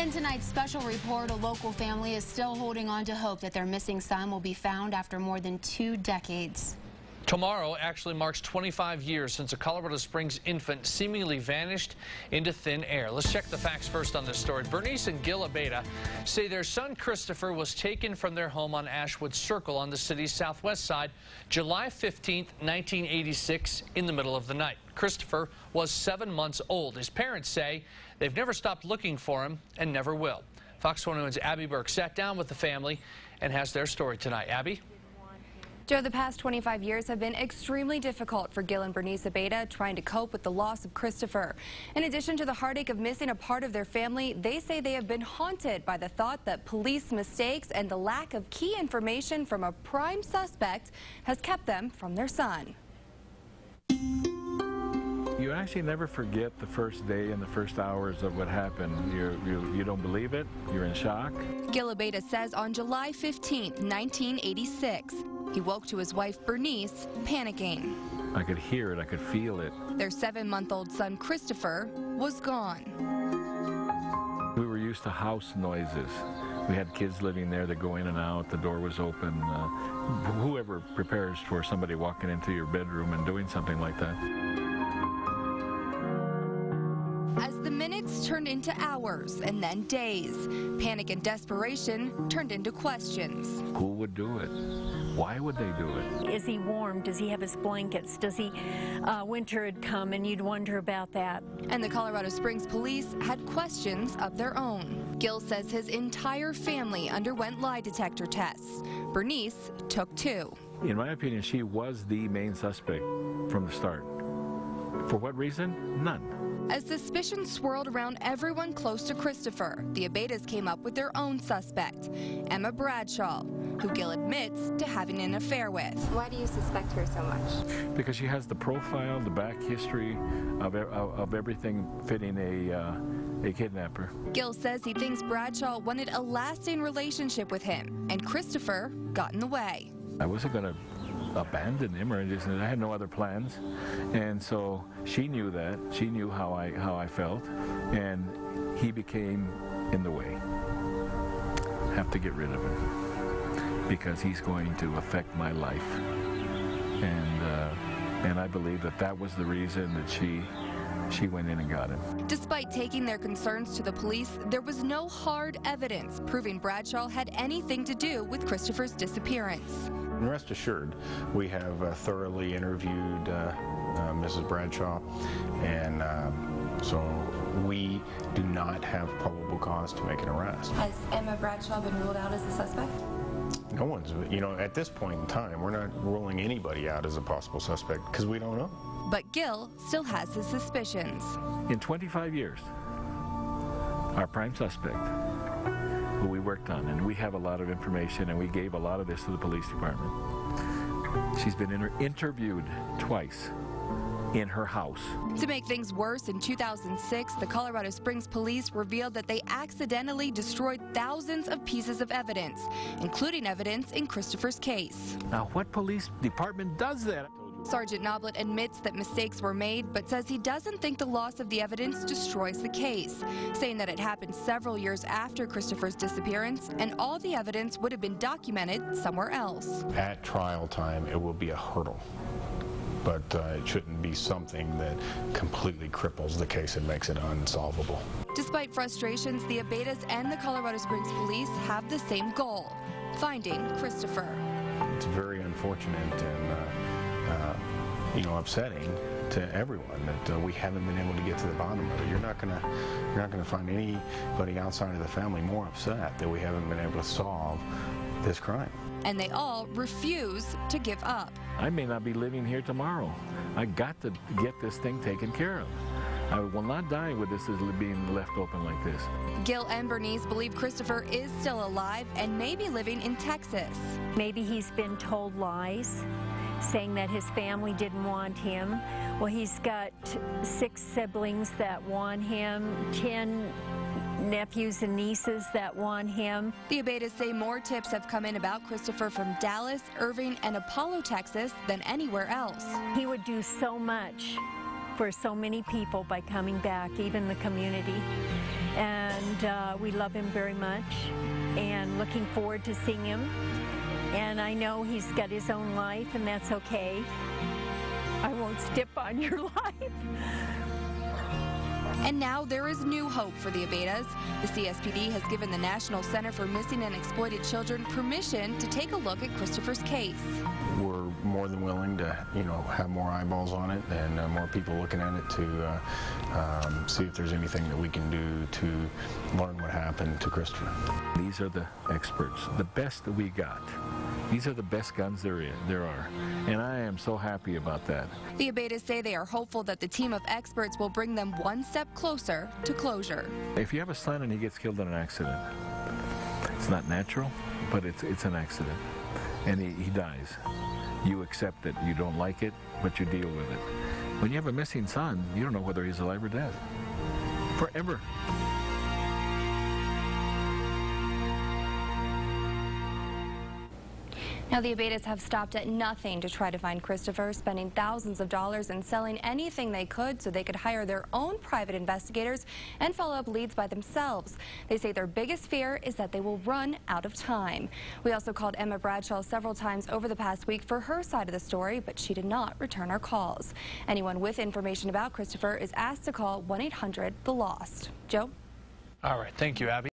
In tonight's special report, a local family is still holding on to hope that their missing son will be found after more than 2 decades. Tomorrow actually marks 25 years since a Colorado Springs infant seemingly vanished into thin air. Let's check the facts first on this story. Bernice and Gil Abeyta say their son Christopher was taken from their home on Ashwood Circle on the city's southwest side July 15, 1986, in the middle of the night. Christopher was 7 months old. His parents say they've never stopped looking for him and never will. Fox 21's Abby Burke sat down with the family and has their story tonight. Abby? Joe, the past 25 years have been extremely difficult for Gil and Bernice Abeyta trying to cope with the loss of Christopher. In addition to the heartache of missing a part of their family, they say they have been haunted by the thought that police mistakes and the lack of key information from a prime suspect has kept them from their son. You actually never forget the first day and the first hours of what happened. You don't believe it. You're in shock. Gil Abeyta says on July 15, 1986, he woke to his wife Bernice panicking. I could hear it. I could feel it. Their 7-month-old son Christopher was gone. We were used to house noises. We had kids living there that go in and out. The door was open. Whoever prepares for somebody walking into your bedroom and doing something like that. As the minutes turned into hours and then days, panic and desperation turned into questions. Who would do it? Why would they do it? Is he warm? Does he have his blankets? Does he, winter had come and you'd wonder about that. And the Colorado Springs police had questions of their own. Gil says his entire family underwent lie detector tests. Bernice took 2. In my opinion, she was the main suspect from the start. For what reason? None. As suspicion swirled around everyone close to Christopher, the Abeytas came up with their own suspect, Emma Bradshaw, who Gil admits to having an affair with. Why do you suspect her so much? Because she has the profile, the back history of everything fitting a kidnapper. Gil says he thinks Bradshaw wanted a lasting relationship with him, and Christopher got in the way. I wasn't going to abandon him or just, I had no other plans, and so she knew that. She knew how I felt, and he became in the way. Have to get rid of him because he's going to affect my life, and I believe that was the reason that she went in and got him. Despite taking their concerns to the police, there was no hard evidence proving Bradshaw had anything to do with Christopher's disappearance. And rest assured, we have thoroughly interviewed Mrs. Bradshaw, and so we do not have probable cause to make an arrest. Has Emma Bradshaw been ruled out as a suspect? No one's, at this point in time, we're not ruling anybody out as a possible suspect because we don't know. But Gil still has his suspicions. In 25 years, our prime suspect, who we worked on, and we have a lot of information, and we gave a lot of this to the police department. She's been interviewed twice in her house. To make things worse, in 2006, the Colorado Springs police revealed that they accidentally destroyed thousands of pieces of evidence, including evidence in Christopher's case. Now, what police department does that? Sergeant Noblet admits that mistakes were made, but says he doesn't think the loss of the evidence destroys the case, saying that it happened several years after Christopher's disappearance, and all the evidence would have been documented somewhere else. At trial time, it will be a hurdle, but it shouldn't be something that completely cripples the case and makes it unsolvable. Despite frustrations, the Abeytas and the Colorado Springs police have the same goal: finding Christopher. It's very unfortunate and upsetting to everyone that we haven't been able to get to the bottom of it. You're not gonna find anybody outside of the family more upset that we haven't been able to solve this crime. And they all refuse to give up. I may not be living here tomorrow. I got to get this thing taken care of. I will not die with this as being left open like this. Gil and Bernice believe Christopher is still alive and may be living in Texas. Maybe he's been told lies, saying that his family didn't want him. Well, he's got 6 siblings that want him, 10 nephews and nieces that want him. The Abeytas say more tips have come in about Christopher from Dallas, Irving, and Apollo, Texas than anywhere else. He would do so much for so many people by coming back, even the community. And and we love him very much and looking forward to seeing him. And I know he's got his own life, and that's okay. I won't step on your life. And now there is new hope for the Abeytas. The CSPD has given the National Center for Missing and Exploited Children permission to take a look at Christopher's case. We're more than willing to, have more eyeballs on it and more people looking at it to see if there's anything that we can do to learn what happened to Christopher. These are the experts, the best that we got. These are the best guns there are, and I am so happy about that. The Abeytas say they are hopeful that the team of experts will bring them one step closer to closure. If you have a son and he gets killed in an accident, it's not natural, but it's an accident, and he dies. You accept it. You don't like it, but you deal with it. When you have a missing son, you don't know whether he's alive or dead. Forever. Now, the Abeytas have stopped at nothing to try to find Christopher, spending thousands of dollars and selling anything they could so they could hire their own private investigators and follow up leads by themselves. They say their biggest fear is that they will run out of time. We also called Emma Bradshaw several times over the past week for her side of the story, but she did not return our calls. Anyone with information about Christopher is asked to call 1-800-THE-LOST. Joe? All right. Thank you, Abby.